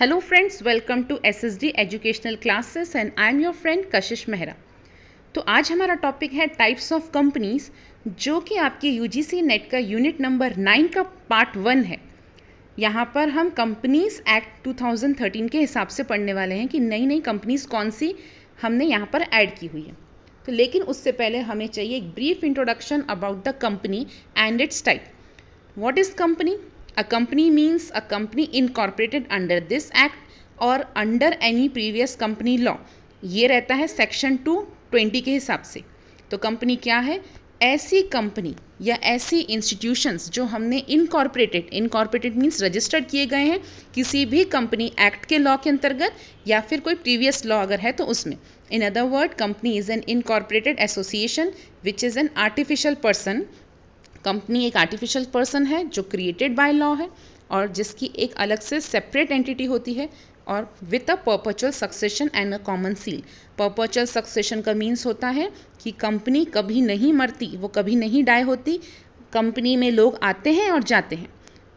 Hello friends, welcome to SSD Educational Classes and I am your friend कशिश मेहरा। तो आज हमारा topic है types of companies, जो कि आपके यूजीसी नेट का यूनिट नंबर 9 का पार्ट 1 है। यहाँ पर हम कंपनीज एक्ट 2013 के हिसाब से पढ़ने वाले हैं कि नई नई कंपनीज कौन सी हमने यहाँ पर ऐड की हुई है। तो लेकिन उससे पहले हमें चाहिए एक brief introduction about the company and it's type. What is company? A company means a company incorporated under this act or under any previous company law। ये रहता है सेक्शन 220 के हिसाब से। तो कंपनी क्या है? ऐसी कंपनी या ऐसी इंस्टीट्यूशंस जो हमने इनकॉर्पोरेटेड मीन्स रजिस्टर्ड किए गए हैं किसी भी कंपनी एक्ट के लॉ के अंतर्गत या फिर कोई प्रीवियस लॉ अगर है तो उसमें। In other word, company is an incorporated association which is an artificial person. Company एक आर्टिफिशियल पर्सन है जो क्रिएटेड बाय लॉ है और जिसकी एक अलग से सेपरेट एंटिटी होती है और with a perpetual succession and a common seal. Perpetual succession का मीन्स होता है कि कंपनी कभी नहीं मरती, वो कभी नहीं डाई होती, कंपनी में लोग आते हैं और जाते हैं।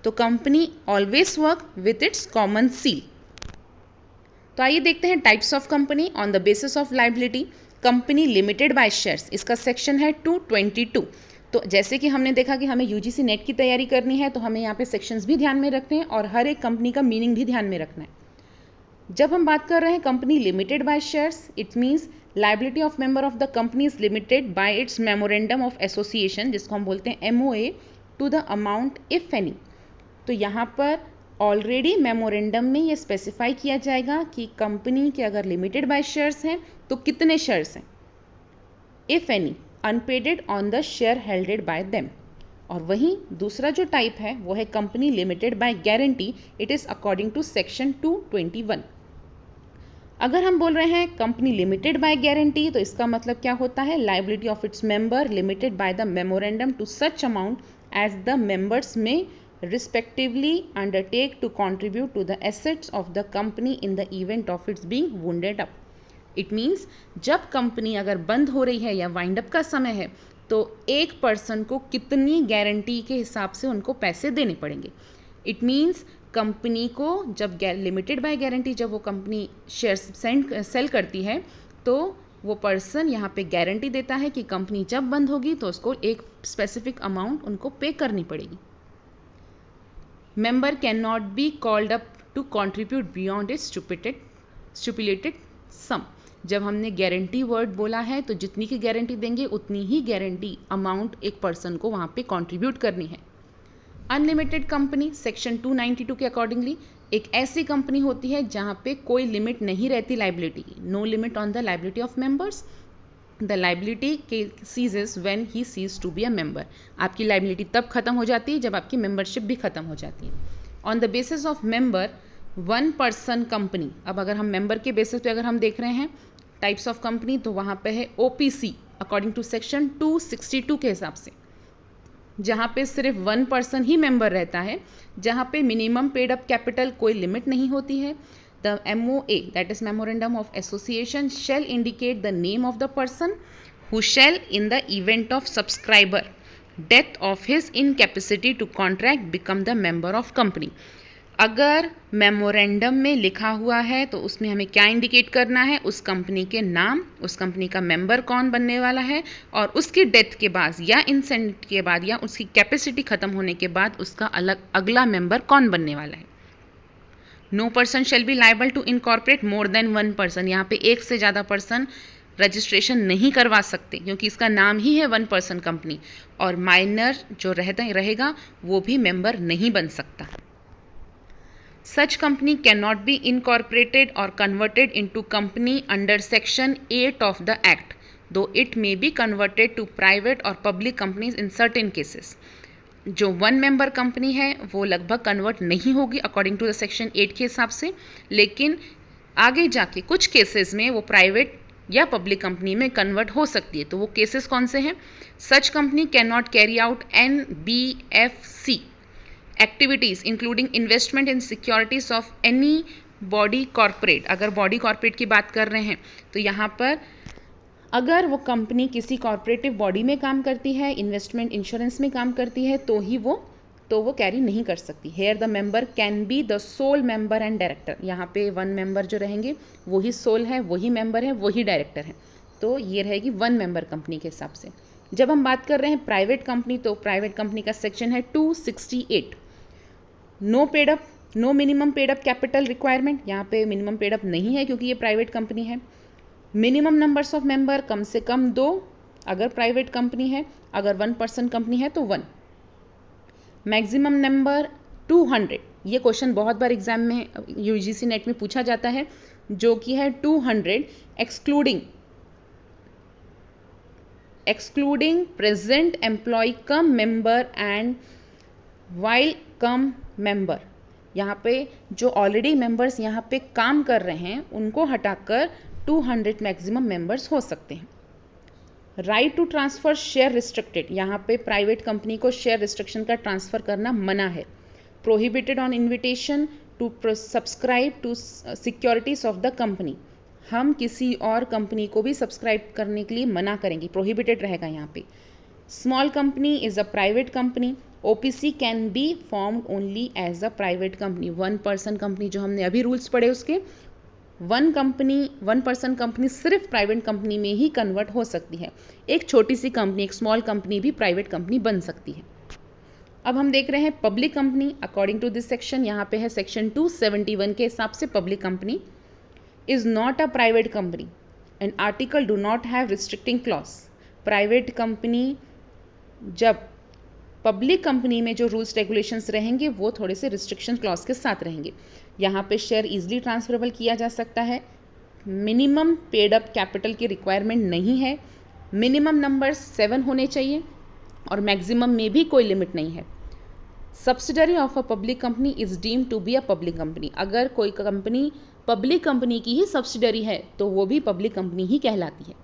तो company always work with its common seal. तो आइए देखते हैं types of company on the basis of liability. Company limited by shares, इसका सेक्शन है 222। तो जैसे कि हमने देखा कि हमें यूजीसी नेट की तैयारी करनी है तो हमें यहाँ पे सेक्शंस भी ध्यान में रखने हैं और हर एक कंपनी का मीनिंग भी ध्यान में रखना है। जब हम बात कर रहे हैं company limited by shares, it means liability of member of the company is limited by its memorandum of association, जिसको हम बोलते हैं MOA, to the amount if any. तो यहाँ पर ऑलरेडी मेमोरेंडम में ये स्पेसिफाई किया जाएगा कि कंपनी के अगर लिमिटेड बाय शेयर्स हैं तो कितने शेयर्स हैं, if any, unpaid on the share held by them. और वहीं दूसरा जो टाइप है वो है company limited by guarantee, it is according to section 221। अगर हम बोल रहे हैं कंपनी लिमिटेड बाय गारंटी तो इसका मतलब क्या होता है? Liability of its member limited by the memorandum to such amount as the members में respectively undertake to contribute to the assets of the company in the event of its being wounded up। It means जब company अगर बंद हो रही है या wind up का समय है तो एक पर्सन को कितनी गारंटी के हिसाब से उनको पैसे देने पड़ेंगे। इट मीन्स कंपनी को जब लिमिटेड बाय गारंटी जब वो कंपनी शेयर सेल करती है तो वो पर्सन यहाँ पे गारंटी देता है कि कंपनी जब बंद होगी तो उसको एक स्पेसिफिक अमाउंट उनको पे करनी पड़ेगी। Member can not be called up to contribute beyond its stipulated sum. जब हमने गारंटी वर्ड बोला है तो जितनी की गारंटी देंगे उतनी ही गारंटी अमाउंट एक पर्सन को वहाँ पे कंट्रीब्यूट करनी है। अनलिमिटेड कंपनी सेक्शन 292 के अकॉर्डिंगली एक ऐसी कंपनी होती है जहाँ पे कोई लिमिट नहीं रहती लाइबिलिटी की, no limit on the liability of members. The liability ceases when he cease to be a member. आपकी लाइबिलिटी तब खत्म हो जाती है जब आपकी मेंबरशिप भी खत्म हो जाती है। On the basis of member one person company. अब अगर हम मेंबर के बेसिस पे अगर हम देख रहे हैं टाइप्स ऑफ कंपनी तो वहाँ पे है OPC अकॉर्डिंग टू सेक्शन 262 के हिसाब से, जहाँ पे सिर्फ वन पर्सन ही मेंबर रहता है, जहाँ पे मिनिमम पेड अप कैपिटल कोई लिमिट नहीं होती है। The MOA that is memorandum of association shall indicate the name of the person who shall in the event of subscriber death of his incapacity to contract become the member of company. अगर memorandum में लिखा हुआ है तो उसमें हमें क्या indicate करना है? उस कंपनी के नाम, उस कंपनी का मेंबर कौन बनने वाला है और उसकी डेथ के बाद या इंसेंट के बाद या उसकी कैपेसिटी खत्म होने के बाद उसका अगला मेंबर कौन बनने वाला है। No person shall be liable to incorporate more than one person. यहाँ पे एक से ज़्यादा पर्सन रजिस्ट्रेशन नहीं करवा सकते क्योंकि इसका नाम ही है वन पर्सन कंपनी, और माइनर जो रहेगा वो भी मेंबर नहीं बन सकता। Such company cannot be incorporated or converted into company under section 8 of the act, though it may be converted to private or public companies in certain cases। जो one member company है वो लगभग convert नहीं होगी according to the section 8 के हिसाब से, लेकिन आगे जाके कुछ केसेस में वो प्राइवेट या पब्लिक कंपनी में कन्वर्ट हो सकती है। तो वो केसेस कौन से हैं? Such company can not carry out NBFC activities including investment in securities of any body corporate. अगर बॉडी कॉर्पोरेट की बात कर रहे हैं तो यहाँ पर अगर वो कंपनी किसी कॉर्पोरेटिव बॉडी में काम करती है, इन्वेस्टमेंट इंश्योरेंस में काम करती है तो ही वो तो वो कैरी नहीं कर सकती। Here the member can be the sole member and director, यहाँ पे वन मेंबर जो रहेंगे वही सोल है, वही मेंबर है, वही डायरेक्टर है, तो ये रहेगी वन मेंबर कंपनी के हिसाब से। जब हम बात कर रहे हैं प्राइवेट कंपनी, तो प्राइवेट कंपनी का सेक्शन है 268, no paid up, no minimum paid up capital requirement, यहाँ पे मिनिमम पेड अप नहीं है क्योंकि ये प्राइवेट कंपनी है। मिनिमम नंबर्स ऑफ मेंबर कम से कम 2 अगर प्राइवेट कंपनी है, अगर 1 पर्सन कंपनी है तो 1। मैक्सिमम नंबर 200, ये क्वेश्चन बहुत बार एग्जाम में यूजीसी नेट में पूछा जाता है, जो कि है 200 excluding present employ cum member and while cum member. यहाँ पे जो ऑलरेडी मेंबर्स यहाँ पे काम कर रहे हैं उनको हटाकर 200 मैक्सिमम मेंबर्स हो सकते हैं। Right to transfer share restricted, यहाँ पे प्राइवेट कंपनी को शेयर रिस्ट्रिक्शन का ट्रांसफर करना मना है। Prohibited on invitation to subscribe to securities of the company, हम किसी और कंपनी को भी सब्सक्राइब करने के लिए मना करेंगे, प्रोहिबिटेड रहेगा यहाँ पे। Small company is a private company, OPC can be formed only as a private company, 1 person company जो हमने अभी रूल्स पढ़े उसके 1 पर्सन कंपनी सिर्फ प्राइवेट कंपनी में ही कन्वर्ट हो सकती है। एक छोटी सी कंपनी, एक स्मॉल कंपनी भी प्राइवेट कंपनी बन सकती है। अब हम देख रहे हैं public company according to this section, यहाँ पे है सेक्शन 271 के हिसाब से public company is not a private company and article do not have restricting clause. Private company, जब पब्लिक कंपनी में जो रूल्स रेगुलेशंस रहेंगे वो थोड़े से रिस्ट्रिक्शन क्लॉज के साथ रहेंगे। यहाँ पे शेयर इजीली ट्रांसफरेबल किया जा सकता है, मिनिमम पेड अप कैपिटल की रिक्वायरमेंट नहीं है, मिनिमम नंबर 7 होने चाहिए और मैक्सिमम में भी कोई लिमिट नहीं है। Subsidiary of a public company is deemed to be a public company, अगर कोई कंपनी पब्लिक कंपनी की ही सब्सिडरी है तो वो भी पब्लिक कंपनी ही कहलाती है।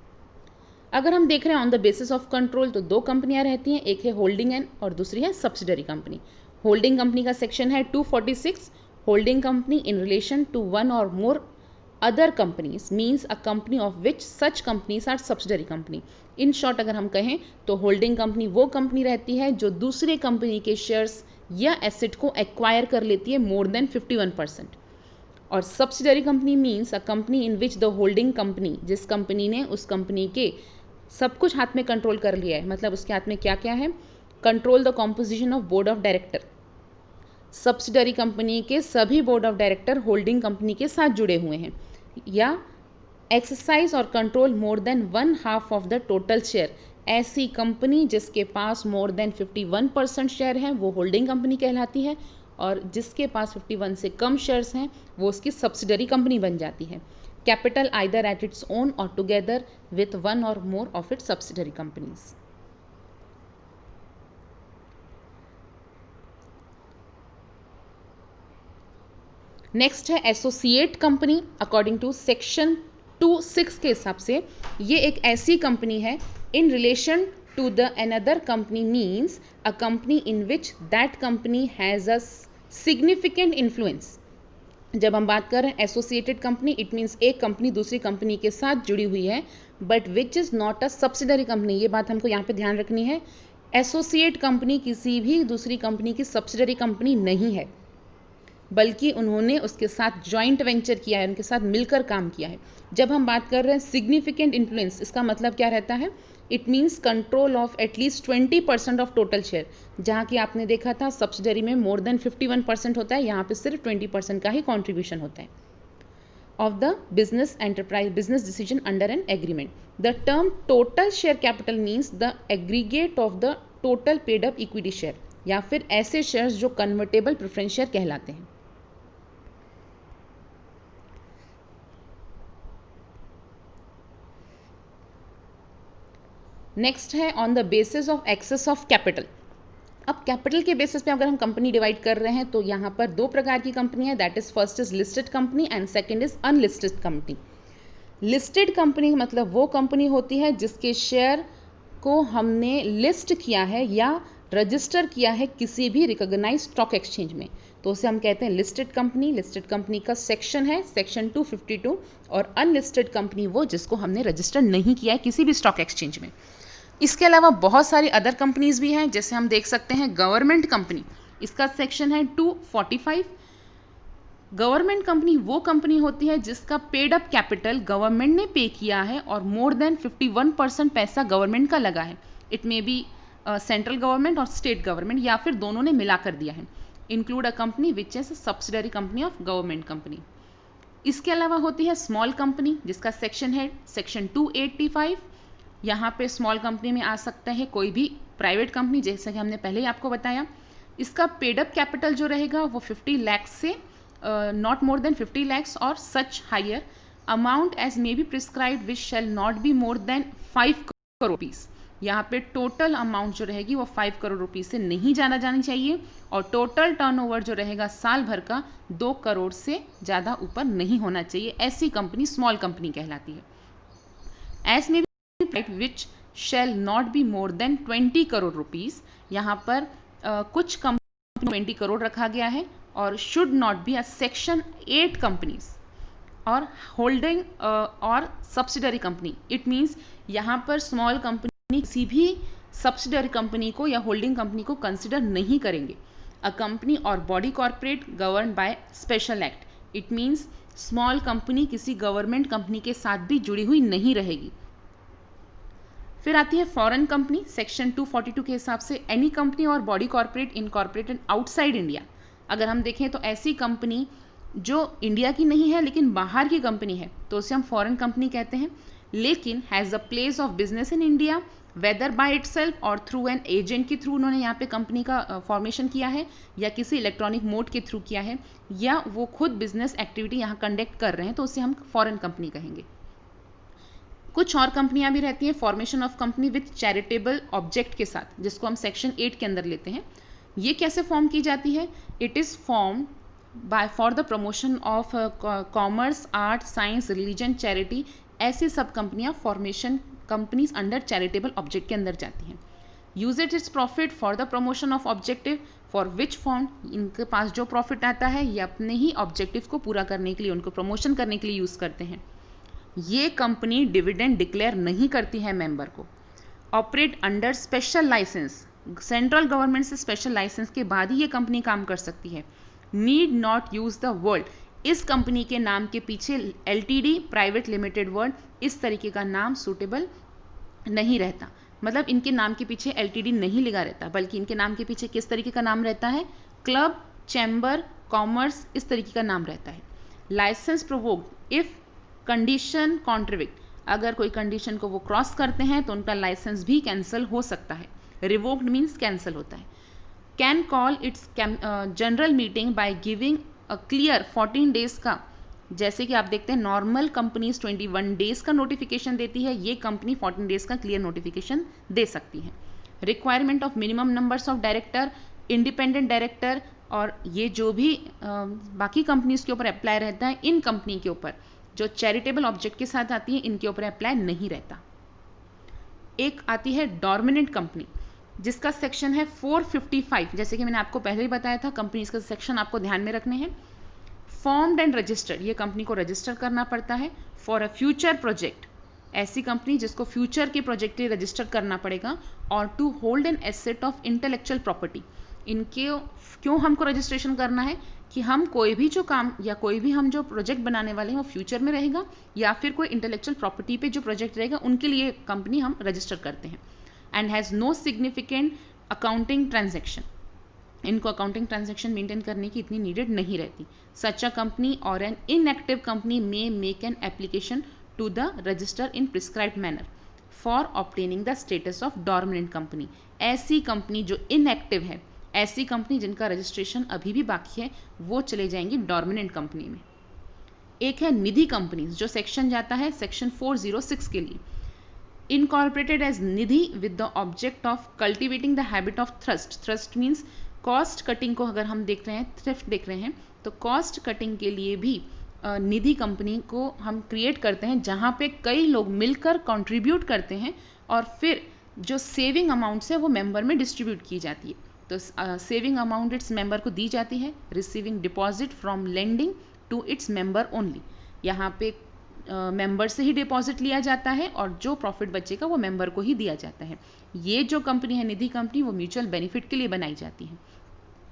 अगर हम देख रहे हैं on the basis of control, तो 2 कंपनियां रहती हैं, एक है होल्डिंग एंड और दूसरी है सब्सिडरी कंपनी। होल्डिंग कंपनी का सेक्शन है 246, holding company in relation to 1 और more other companies means a company of which such companies are subsidiary company. In short अगर हम कहें तो होल्डिंग कंपनी वो कंपनी रहती है जो दूसरे कंपनी के शेयर्स या एसेट को एक्वायर कर लेती है मोर देन 51%। और subsidiary company means a company in which the holding company, जिस कंपनी ने उस कंपनी के सब कुछ हाथ में कंट्रोल कर लिया है, मतलब उसके हाथ में क्या क्या है, control the composition of board of director. Subsidiary company के सभी board of director holding company के साथ जुड़े हुए हैं, या एक्सरसाइज और control more than 1/2 of the total share. ऐसी कंपनी जिसके पास मोर देन 51% शेयर हैं वो होल्डिंग कंपनी कहलाती है, और जिसके पास 51 से कम शेयर्स हैं वो उसकी सब्सिडरी कंपनी बन जाती है। Capital either at its own or together with 1 or more of its subsidiary companies. Next है associate company according to section 26 के हिसाब से ये एक ऐसी कंपनी है in relation to the another company means a company in which that company has a significant influence. जब हम बात कर रहे हैं एसोसिएटेड कंपनी, इट मीन्स एक कंपनी दूसरी कंपनी के साथ जुड़ी हुई है but which is not a subsidiary company. ये बात हमको यहाँ पे ध्यान रखनी है, एसोसिएट कंपनी किसी भी दूसरी कंपनी की सब्सिडरी कंपनी नहीं है, बल्कि उन्होंने उसके साथ जॉइंट वेंचर किया है, उनके साथ मिलकर काम किया है। जब हम बात कर रहे हैं सिग्निफिकेंट इन्फ्लुएंस, इसका मतलब क्या रहता है, it means control of at least 20% of total share. जहाँ की आपने देखा था सब्सिडरी में मोर देन 51% होता है, यहाँ पे सिर्फ 20% का ही कॉन्ट्रीब्यूशन होता है of the business enterprise business decision under an agreement. The term total share capital means the aggregate of the total paid up equity share, या फिर ऐसे शेयर्स जो कन्वर्टेबल प्रेफरेंस शेयर कहलाते हैं। नेक्स्ट है on the basis of access of capital. अब capital के basis पे अगर हम कंपनी डिवाइड कर रहे हैं तो यहाँ पर 2 प्रकार की कंपनी है, that is first is listed company and second is unlisted company. Listed company मतलब वो कंपनी होती है जिसके शेयर को हमने लिस्ट किया है या रजिस्टर किया है किसी भी रिकॉग्नाइज्ड स्टॉक एक्सचेंज में, तो उसे हम कहते हैं लिस्टेड कंपनी। लिस्टेड कंपनी का सेक्शन है सेक्शन 252, और अनलिस्टेड कंपनी वो जिसको हमने रजिस्टर नहीं किया है किसी भी स्टॉक एक्सचेंज में। इसके अलावा बहुत सारी अदर कंपनीज भी हैं, जैसे हम देख सकते हैं गवर्नमेंट कंपनी। इसका सेक्शन है 245। गवर्नमेंट कंपनी वो कंपनी होती है जिसका पेड अप कैपिटल गवर्नमेंट ने पे किया है और मोर देन 51% पैसा गवर्नमेंट का लगा है। It may be central government और स्टेट गवर्नमेंट या फिर दोनों ने मिलाकर दिया है। Include a company which is subsidiary company of government company. इसके अलावा होती है स्मॉल कंपनी जिसका सेक्शन है सेक्शन 285। यहाँ पे स्मॉल कंपनी में आ सकता है कोई भी प्राइवेट कंपनी, जैसा कि हमने पहले ही आपको बताया। इसका पेड अप कैपिटल जो रहेगा वो 50 लाख से not more than 50 lakhs or such higher amount as may be prescribed which shall not be more than 5 crore rupees। यहाँ पे टोटल अमाउंट जो रहेगी वो 5 करोड़ रुपीस से नहीं जानी चाहिए और टोटल टर्नओवर जो रहेगा साल भर का 2 करोड़ से ज़्यादा ऊपर नहीं होना चाहिए। ऐसी कंपनी स्मॉल कंपनी कहलाती है। As may be which shall not be more than 20 crore rupees. यहाँ पर कुछ कंपनी 20 करोड़ रखा गया है और should not be a section 8 companies और होल्डिंग और सब्सिडरी कंपनी। इट मीन्स यहाँ पर स्मॉल कंपनी किसी भी सब्सिडरी कंपनी को या होल्डिंग कंपनी को कंसिडर नहीं करेंगे। अ कंपनी और body corporate govern by special act. It means small company किसी गवर्नमेंट कंपनी के साथ भी जुड़ी हुई नहीं रहेगी। फिर आती है फॉरेन कंपनी। सेक्शन 242 के हिसाब से एनी कंपनी और body corporate incorporated outside India. अगर हम देखें तो ऐसी कंपनी जो इंडिया की नहीं है लेकिन बाहर की कंपनी है तो उसे हम फॉरेन कंपनी कहते हैं, लेकिन has a place of business in India whether by itself और थ्रू एन एजेंट के थ्रू उन्होंने यहाँ पे कंपनी का फॉर्मेशन किया है या किसी इलेक्ट्रॉनिक मोड के थ्रू किया है या वो खुद बिजनेस एक्टिविटी यहाँ कंडक्ट कर रहे हैं तो उसे हम फॉरेन कंपनी कहेंगे। कुछ और कंपनियां भी रहती हैं formation of company with charitable object के साथ, जिसको हम सेक्शन 8 के अंदर लेते हैं। ये कैसे फॉर्म की जाती है? It is form by for the promotion of commerce, art, science, religion, charity. ऐसी सब कंपनियां formation companies under charitable object के अंदर जाती हैं। Use its profit for the promotion of objective for which form. इनके पास जो प्रॉफिट आता है ये अपने ही ऑब्जेक्टिव को पूरा करने के लिए, उनको प्रमोशन करने के लिए यूज़ करते हैं। ये कंपनी डिविडेंड डिक्लेयर नहीं करती है मेंबर को। Operate under special licence. Central government से स्पेशल लाइसेंस के बाद ही ये कंपनी काम कर सकती है। Need not use the word. इस कंपनी के नाम के पीछे एलटीडी, प्राइवेट लिमिटेड वर्ड, इस तरीके का नाम सूटेबल नहीं रहता। मतलब इनके नाम के पीछे एलटीडी नहीं लिखा रहता, बल्कि इनके नाम के पीछे किस तरीके का नाम रहता है? क्लब, चैम्बर, कॉमर्स, इस तरीके का नाम रहता है। Licence provoked if condition contravened. अगर कोई कंडीशन को वो क्रॉस करते हैं तो उनका लाइसेंस भी कैंसिल हो सकता है। रिवोक्ड मीन्स कैंसिल होता है। Can call it's general meeting by giving a clear 14 days का। जैसे कि आप देखते हैं नॉर्मल कंपनीज 21 डेज का नोटिफिकेशन देती है, ये कंपनी 14 डेज का क्लियर नोटिफिकेशन दे सकती है। Requirement of minimum numbers of director, independent director, और ये जो भी बाकी कंपनीज के ऊपर अप्लाई रहता है, इन कंपनी के ऊपर जो चैरिटेबल ऑब्जेक्ट के साथ आती है इनके ऊपर अप्लाई नहीं रहता। एक आती है डोमिनेंट कंपनी जिसका सेक्शन है 455। जैसे कि मैंने आपको पहले ही बताया था, कंपनीज का सेक्शन आपको ध्यान में रखने हैं। फॉर्म्ड एंड रजिस्टर्ड, ये कंपनी को रजिस्टर करना पड़ता है। फॉर अ फ्यूचर प्रोजेक्ट, ऐसी कंपनी जिसको फ्यूचर के प्रोजेक्ट के लिए रजिस्टर करना पड़ेगा। और to hold an asset of intellectual property, इनके क्यों हमको रजिस्ट्रेशन करना है कि हम कोई भी जो काम या कोई भी हम जो प्रोजेक्ट बनाने वाले हैं वो फ्यूचर में रहेगा या फिर कोई इंटेलेक्चुअल प्रॉपर्टी पे जो प्रोजेक्ट रहेगा उनके लिए कंपनी हम रजिस्टर करते हैं। And has no significant accounting transaction, इनको अकाउंटिंग ट्रांजेक्शन मेंटेन करने की इतनी नीडेड नहीं रहती। सच अ कंपनी और an inactive company may make an application to the register in prescribed manner for obtaining the status of dominant company. ऐसी company जो inactive है, ऐसी कंपनी जिनका रजिस्ट्रेशन अभी भी बाकी है, वो चले जाएंगी डोमिनेंट कंपनी में। एक है निधि कंपनीज, जो सेक्शन जाता है सेक्शन 406 के लिए। Incorporated as Nidhi with the object of cultivating the habit of thrust. Thrust means cost cutting को अगर हम देख रहे हैं, थ्रिफ्ट देख रहे हैं, तो कॉस्ट कटिंग के लिए भी निधि कंपनी को हम क्रिएट करते हैं जहाँ पे कई लोग मिलकर कंट्रीब्यूट करते हैं और फिर जो सेविंग अमाउंट्स है वो मेंबर में डिस्ट्रीब्यूट की जाती है। तो सेविंग अमाउंट इट्स मेंबर को दी जाती है, receiving deposit from lending to its member only. यहाँ पे मेंबर से ही डिपॉजिट लिया जाता है और जो प्रॉफिट बचेगा वो मेंबर को ही दिया जाता है। ये जो कंपनी है निधि कंपनी, वो म्यूचुअल बेनिफिट के लिए बनाई जाती है।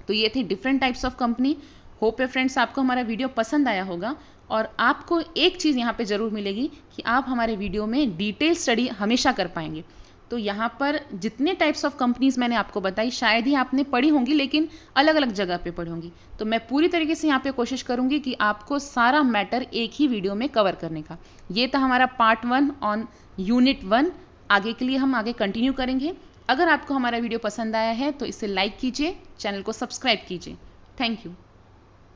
तो ये थे different types of company. Hope है फ्रेंड्स आपको हमारा वीडियो पसंद आया होगा, और आपको एक चीज़ यहाँ पे ज़रूर मिलेगी कि आप हमारे वीडियो में डिटेल स्टडी हमेशा कर पाएंगे। तो यहाँ पर जितने टाइप्स ऑफ कंपनीज़ मैंने आपको बताई शायद ही आपने पढ़ी होंगी, लेकिन अलग अलग जगह पे पढ़ी होंगी। तो मैं पूरी तरीके से यहाँ पे कोशिश करूँगी कि आपको सारा मैटर एक ही वीडियो में कवर करने का। ये था हमारा पार्ट 1 ऑन यूनिट 1। आगे के लिए हम आगे कंटिन्यू करेंगे। अगर आपको हमारा वीडियो पसंद आया है तो इसे लाइक कीजिए, चैनल को सब्सक्राइब कीजिए। Thank you.